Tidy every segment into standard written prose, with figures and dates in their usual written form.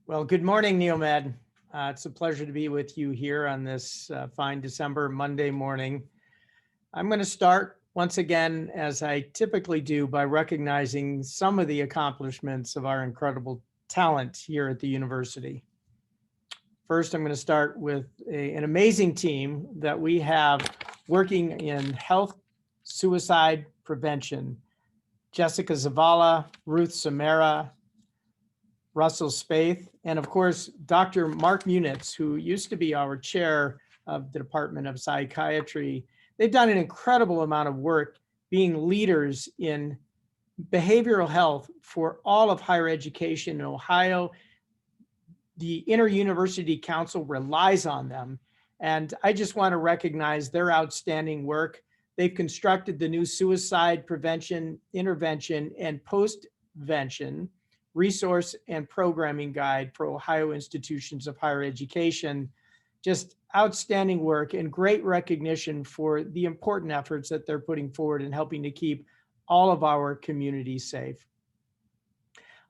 Well, good morning, Neomed. It's a pleasure to be with you here on this fine December Monday morning. I'm going to start once again, as I typically do, by recognizing some of the accomplishments of our incredible talent here at the university. First, I'm going to start with an amazing team that we have working in health suicide prevention. Jessica Zavala, Ruth Samara, Russell Spaeth, and of course, Dr. Mark Munitz, who used to be our chair of the Department of Psychiatry. They've done an incredible amount of work being leaders in behavioral health for all of higher education in Ohio. The Inter-University Council relies on them, and I just want to recognize their outstanding work. They've constructed the new suicide prevention, intervention, and postvention resource and programming guide for Ohio institutions of higher education. Just outstanding work and great recognition for the important efforts that they're putting forward in helping to keep all of our communities safe.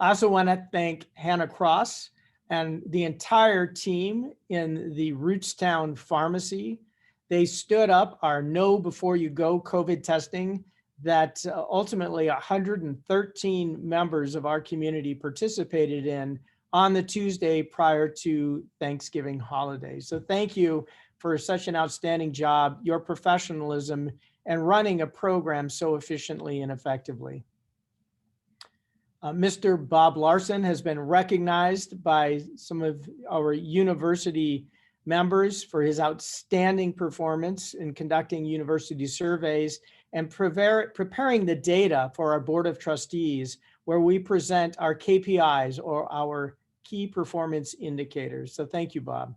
I also want to thank Hannah Cross and the entire team in the Rootstown Pharmacy. They stood up our Know Before You Go COVID testing that ultimately 113 members of our community participated in on the Tuesday prior to Thanksgiving holiday. So thank you for such an outstanding job, your professionalism, and running a program so efficiently and effectively. Mr. Bob Larson has been recognized by some of our university members for his outstanding performance in conducting university surveys and preparing the data for our Board of Trustees, where we present our KPIs, or our key performance indicators. So thank you, Bob.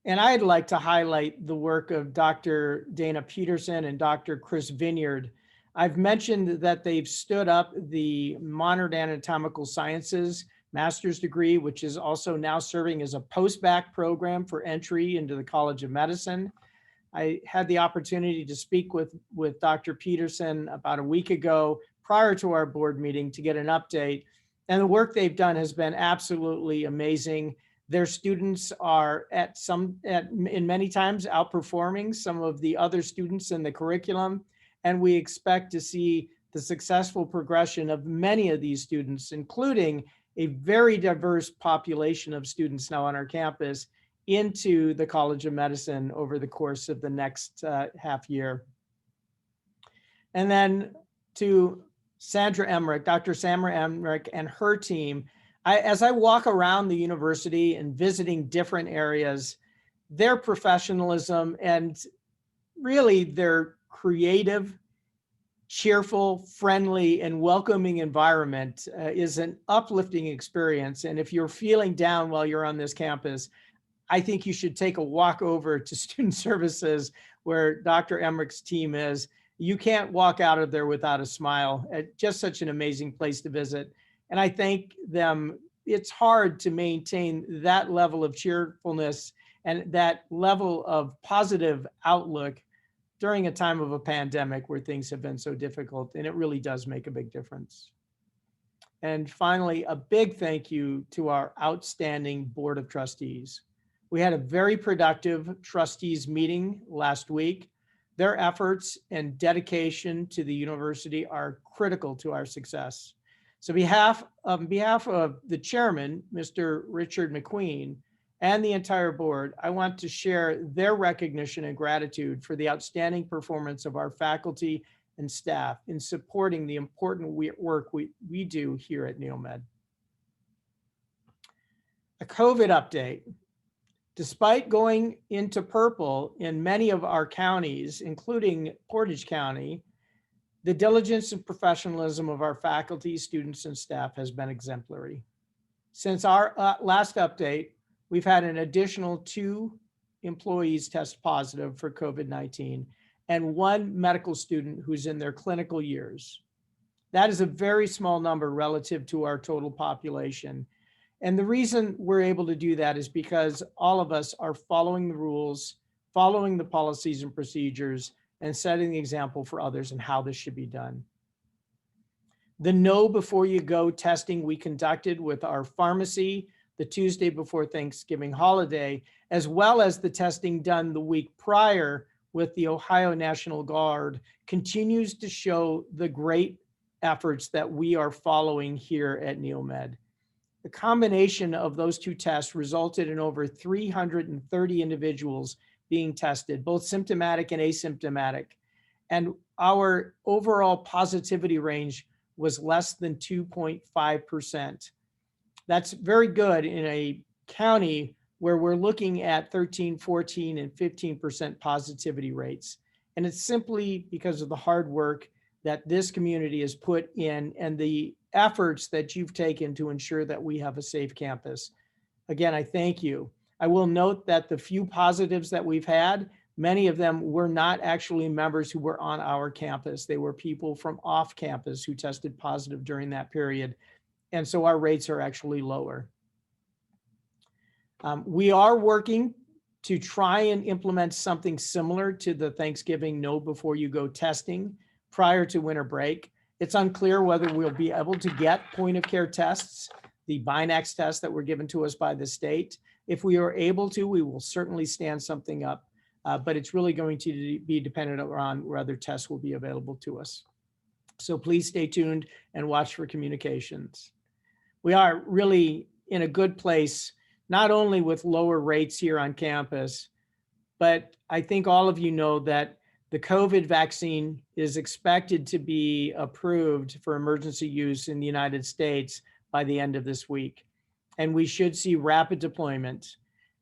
And I'd like to highlight the work of Dr. Dana Peterson and Dr. Chris Vineyard. I've mentioned that they've stood up the Modern Anatomical Sciences master's degree, which is also now serving as a post-bac program for entry into the College of Medicine. I had the opportunity to speak with Dr. Peterson about a week ago prior to our board meeting to get an update. And the work they've done has been absolutely amazing. Their students are in many times outperforming some of the other students in the curriculum. And we expect to see the successful progression of many of these students, including a very diverse population of students now on our campus, into the College of Medicine over the course of the next half year. And then to Sandra Emrick, Dr. Sandra Emrick and her team, as I walk around the university and visiting different areas, their professionalism and really their creative, cheerful, friendly, and welcoming environment is an uplifting experience. And if you're feeling down while you're on this campus, I think you should take a walk over to Student Services, where Dr. Emrick's team is. You can't walk out of there without a smile. Just such an amazing place to visit. And I thank them. It's hard to maintain that level of cheerfulness and that level of positive outlook during a time of a pandemic where things have been so difficult, and it really does make a big difference. And finally, a big thank you to our outstanding Board of Trustees. We had a very productive trustees meeting last week. Their efforts and dedication to the university are critical to our success. So on behalf of the chairman, Mr. Richard McQueen, and the entire board, I want to share their recognition and gratitude for the outstanding performance of our faculty and staff in supporting the important work we do here at Neomed. A COVID update. Despite going into purple in many of our counties, including Portage County, the diligence and professionalism of our faculty, students, and staff has been exemplary. Since our last update, we've had an additional 2 employees test positive for COVID-19 and 1 medical student who's in their clinical years. That is a very small number relative to our total population. And the reason we're able to do that is because all of us are following the rules, following the policies and procedures, and setting the example for others and how this should be done. The know before you go testing we conducted with our pharmacy the Tuesday before Thanksgiving holiday, as well as the testing done the week prior with the Ohio National Guard, continues to show the great efforts that we are following here at NeoMed. The combination of those two tests resulted in over 330 individuals being tested, both symptomatic and asymptomatic. And our overall positivity range was less than 2.5%. That's very good in a county where we're looking at 13, 14, and 15% positivity rates. And it's simply because of the hard work that this community has put in and the efforts that you've taken to ensure that we have a safe campus. Again, I thank you. I will note that the few positives that we've had, many of them were not actually members who were on our campus. They were people from off campus who tested positive during that period. And so our rates are actually lower. We are working to try and implement something similar to the Thanksgiving know before you go testing prior to winter break. It's unclear whether we'll be able to get point of care tests, the Binax tests that were given to us by the state. If we are able to, we will certainly stand something up, but it's really going to be dependent on whether tests will be available to us. So please stay tuned and watch for communications. We are really in a good place, not only with lower rates here on campus, but I think all of you know that the COVID vaccine is expected to be approved for emergency use in the United States by the end of this week. And we should see rapid deployment.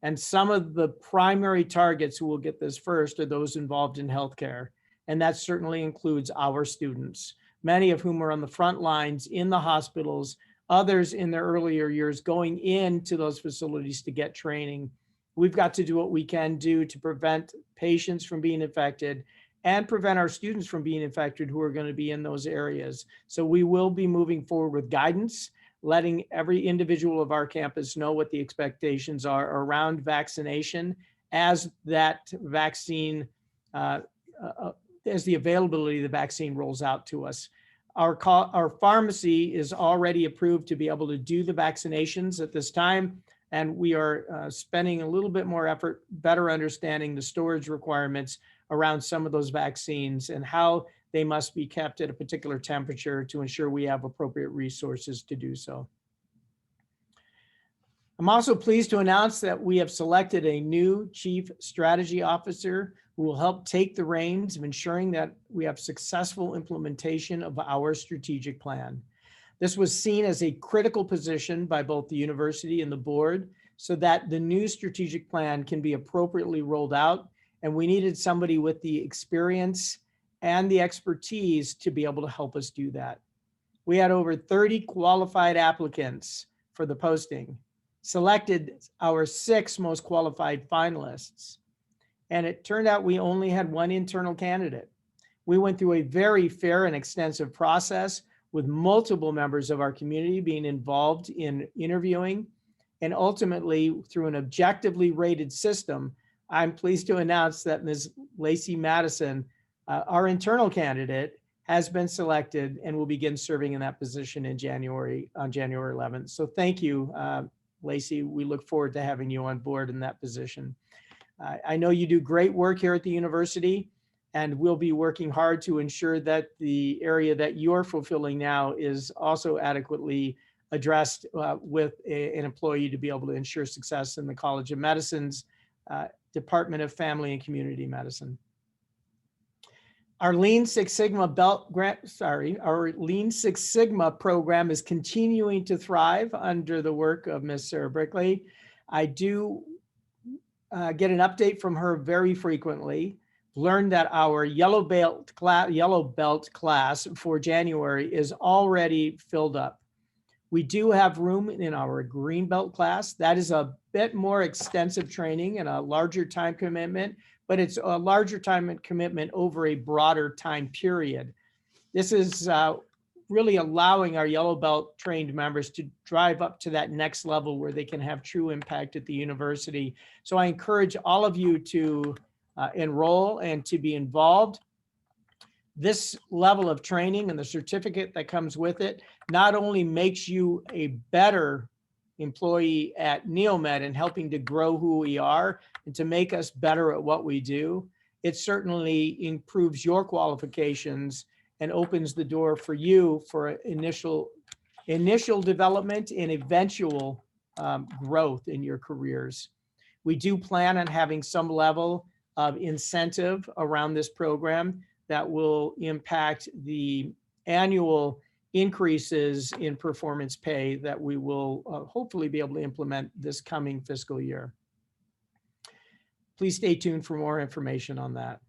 And some of the primary targets who will get this first are those involved in healthcare. And that certainly includes our students, many of whom are on the front lines in the hospitals, others in their earlier years going into those facilities to get training. We've got to do what we can do to prevent patients from being infected and prevent our students from being infected who are going to be in those areas. So we will be moving forward with guidance, letting every individual of our campus know what the expectations are around vaccination as that vaccine, as the availability of the vaccine rolls out to us. Our pharmacy is already approved to be able to do the vaccinations at this time, and we are spending a little bit more effort better understanding the storage requirements around some of those vaccines and how they must be kept at a particular temperature to ensure we have appropriate resources to do so. I'm also pleased to announce that we have selected a new Chief Strategy Officer who will help take the reins of ensuring that we have successful implementation of our strategic plan. This was seen as a critical position by both the university and the board so that the new strategic plan can be appropriately rolled out. And we needed somebody with the experience and the expertise to be able to help us do that. We had over 30 qualified applicants for the posting, selected our 6 most qualified finalists. And it turned out we only had one internal candidate. We went through a very fair and extensive process with multiple members of our community being involved in interviewing. And ultimately, through an objectively rated system, I'm pleased to announce that Ms. Lacey Madison, our internal candidate, has been selected and will begin serving in that position in January, on January 11th. So thank you, Lacey. We look forward to having you on board in that position. I know you do great work here at the university, and we'll be working hard to ensure that the area that you're fulfilling now is also adequately addressed with an employee to be able to ensure success in the College of Medicine's Department of Family and Community Medicine. Our Lean Six Sigma our Lean Six Sigma program is continuing to thrive under the work of Ms. Sarah Brickley. I do get an update from her very frequently. Learned that our yellow belt class for January is already filled up. We do have room in our green belt class. That is a bit more extensive training and a larger time commitment, but it's a larger time commitment over a broader time period. This is really allowing our yellow belt trained members to drive up to that next level where they can have true impact at the university. So I encourage all of you to enroll and to be involved. This level of training and the certificate that comes with it not only makes you a better employee at Neomed and helping to grow who we are and to make us better at what we do, it certainly improves your qualifications and opens the door for you for initial development and eventual growth in your careers. We do plan on having some level of incentive around this program that will impact the annual increases in performance pay that we will hopefully be able to implement this coming fiscal year. Please stay tuned for more information on that.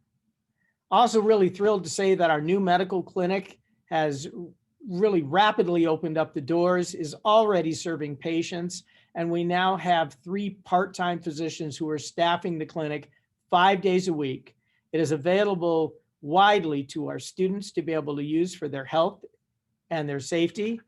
Also really thrilled to say that our new medical clinic has really rapidly opened up the doors, is already serving patients, and we now have 3 part-time physicians who are staffing the clinic 5 days a week. It is available widely to our students to be able to use for their health and their safety.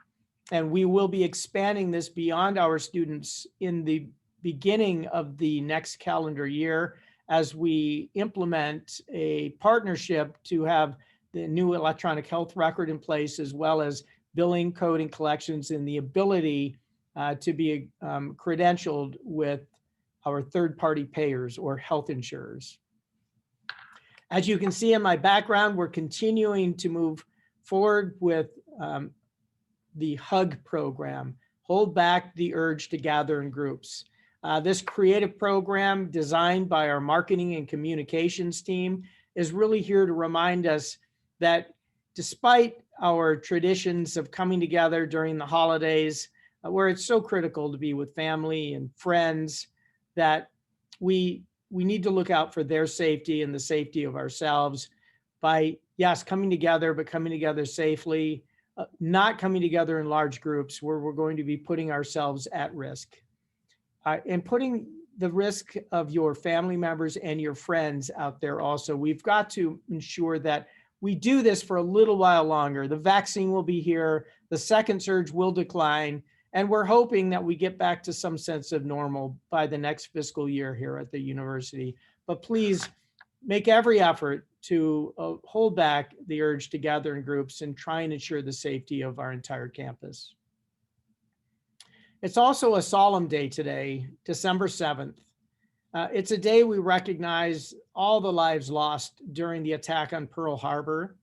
And we will be expanding this beyond our students in the beginning of the next calendar year as we implement a partnership to have the new electronic health record in place, as well as billing, coding, collections, and the ability to be credentialed with our third-party payers or health insurers. As you can see in my background, we're continuing to move forward with the HUG program, Hold Back the Urge to Gather in Groups. This creative program designed by our marketing and communications team is really here to remind us that despite our traditions of coming together during the holidays, where it's so critical to be with family and friends, that we need to look out for their safety and the safety of ourselves by, yes, coming together, but coming together safely, not coming together in large groups where we're going to be putting ourselves at risk. And putting the risk of your family members and your friends out there also. We've got to ensure that we do this for a little while longer. The vaccine will be here, the second surge will decline, and we're hoping that we get back to some sense of normal by the next fiscal year here at the university. But please make every effort to hold back the urge to gather in groups and try and ensure the safety of our entire campus. It's also a solemn day today, December 7th. It's a day we recognize all the lives lost during the attack on Pearl Harbor.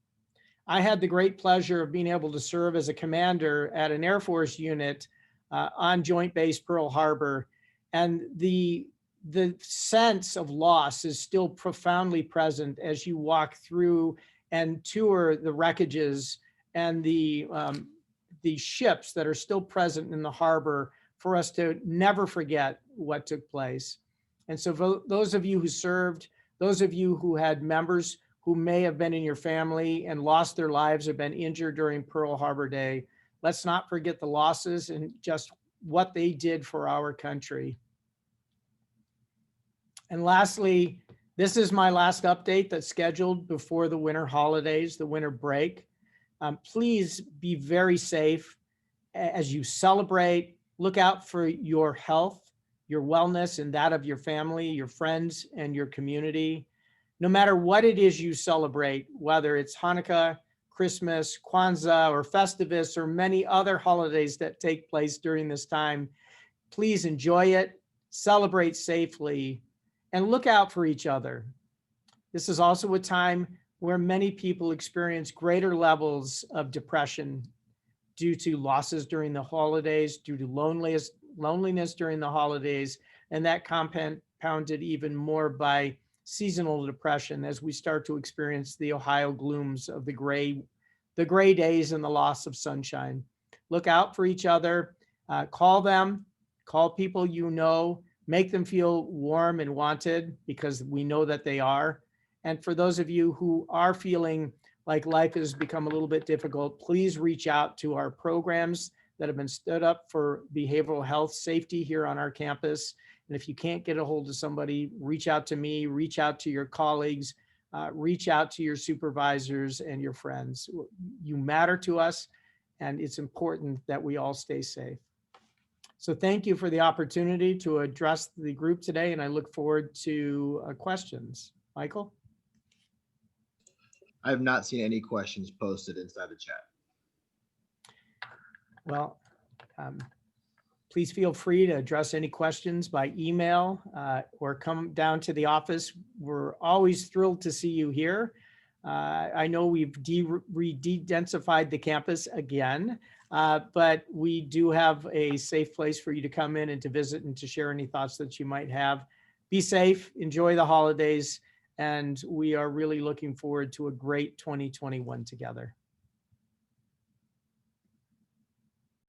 I had the great pleasure of being able to serve as a commander at an Air Force unit on Joint Base Pearl Harbor. And the sense of loss is still profoundly present as you walk through and tour the wreckages and the ships that are still present in the harbor, for us to never forget what took place. And so those of you who served, those of you who had members who may have been in your family and lost their lives or been injured during Pearl Harbor Day, let's not forget the losses and just what they did for our country. And lastly, this is my last update that's scheduled before the winter holidays, the winter break. Please be very safe as you celebrate. Look out for your health, your wellness, and that of your family, your friends, and your community. No matter what it is you celebrate, whether it's Hanukkah, Christmas, Kwanzaa, or Festivus, or many other holidays that take place during this time, please enjoy it, celebrate safely, and look out for each other. This is also a time where many people experience greater levels of depression due to losses during the holidays, due to loneliness during the holidays, and that compounded even more by seasonal depression as we start to experience the Ohio glooms of the gray days and the loss of sunshine. Look out for each other, call them, call people you know, make them feel warm and wanted, because we know that they are. And for those of you who are feeling like life has become a little bit difficult, please reach out to our programs that have been stood up for behavioral health safety here on our campus. And if you can't get a hold of somebody, reach out to me, reach out to your colleagues, reach out to your supervisors and your friends. You matter to us, and it's important that we all stay safe. So thank you for the opportunity to address the group today, and I look forward to questions. Michael? I have not seen any questions posted inside the chat. Well, please feel free to address any questions by email or come down to the office. We're always thrilled to see you here. I know we've de-densified the campus again, but we do have a safe place for you to come in and to visit and to share any thoughts that you might have. Be safe, enjoy the holidays, and we are really looking forward to a great 2021 together.